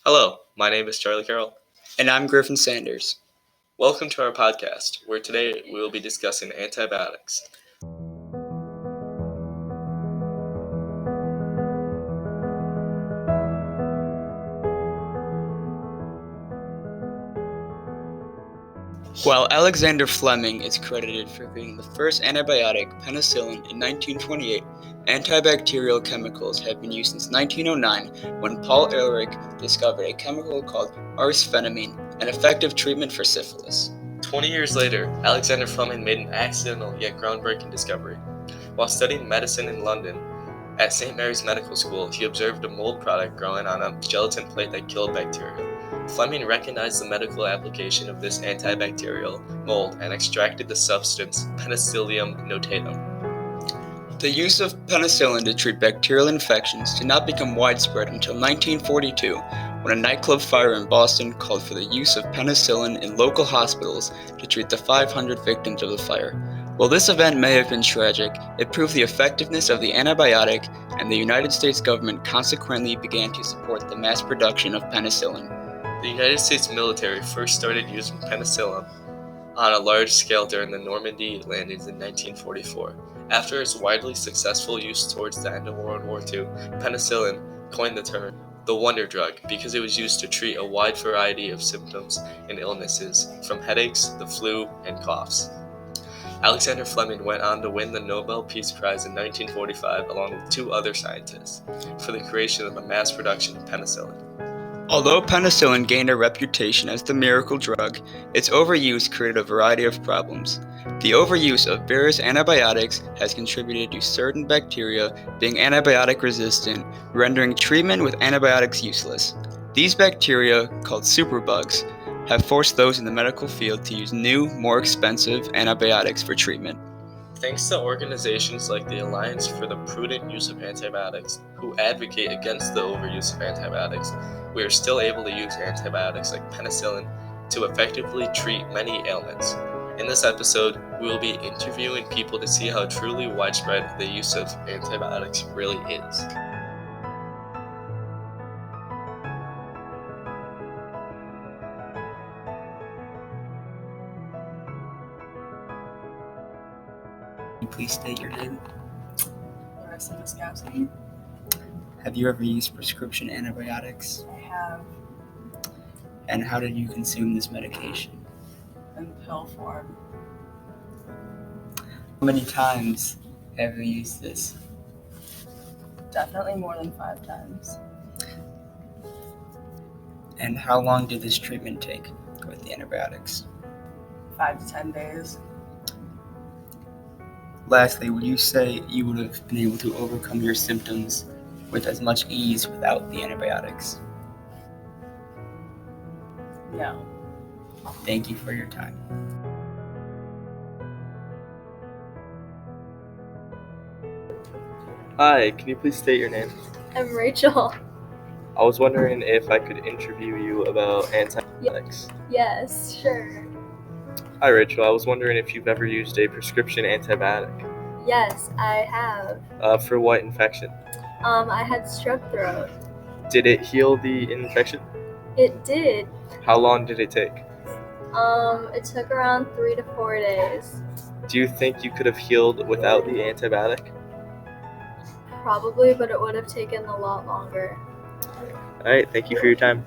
Hello, my name is Charlie Carroll. And I'm Griffin Sanders. Welcome to our podcast, where today we will be discussing antibiotics. While Alexander Fleming is credited for creating the first antibiotic, penicillin, in 1928, antibacterial chemicals have been used since 1909 when Paul Ehrlich discovered a chemical called arsphenamine, an effective treatment for syphilis. 20 years later, Alexander Fleming made an accidental yet groundbreaking discovery. While studying medicine in London at St. Mary's Medical School, he observed a mold product growing on a gelatin plate that killed bacteria. Fleming recognized the medical application of this antibacterial mold and extracted the substance Penicillium notatum. The use of penicillin to treat bacterial infections did not become widespread until 1942, when a nightclub fire in Boston called for the use of penicillin in local hospitals to treat the 500 victims of the fire. While this event may have been tragic, it proved the effectiveness of the antibiotic, and the United States government consequently began to support the mass production of penicillin. The United States military first started using penicillin on a large scale during the Normandy landings in 1944. After its widely successful use towards the end of World War II, penicillin coined the term the wonder drug because it was used to treat a wide variety of symptoms and illnesses, from headaches, the flu, and coughs. Alexander Fleming went on to win the Nobel Peace Prize in 1945 along with two other scientists for the creation of the mass production of penicillin. Although penicillin gained a reputation as the miracle drug, its overuse created a variety of problems. The overuse of various antibiotics has contributed to certain bacteria being antibiotic resistant, rendering treatment with antibiotics useless. These bacteria, called superbugs, have forced those in the medical field to use new, more expensive antibiotics for treatment. Thanks to organizations like the Alliance for the Prudent Use of Antibiotics, who advocate against the overuse of antibiotics, we are still able to use antibiotics like penicillin to effectively treat many ailments. In this episode, we will be interviewing people to see how truly widespread the use of antibiotics really is. Please state your name. Larissa Muskowski. Have you ever used prescription antibiotics? I have And how did you consume this medication? in pill form. How many times have you used this? Definitely more than 5 times. And how long did this treatment take with the antibiotics? 5 to 10 days. Lastly, would you say you would have been able to overcome your symptoms with as much ease without the antibiotics? No. Thank you for your time. Hi, can you please state your name? I'm Rachel. I was wondering if I could interview you about antibiotics. Yes, sure. Hi Rachel, I was wondering if you've ever used a prescription antibiotic. Yes, I have. For what infection? I had strep throat. Did it heal the infection? It did. How long did it take? It took around 3 to 4 days. Do you think you could have healed without the antibiotic? Probably, but it would have taken a lot longer. Alright, thank you for your time.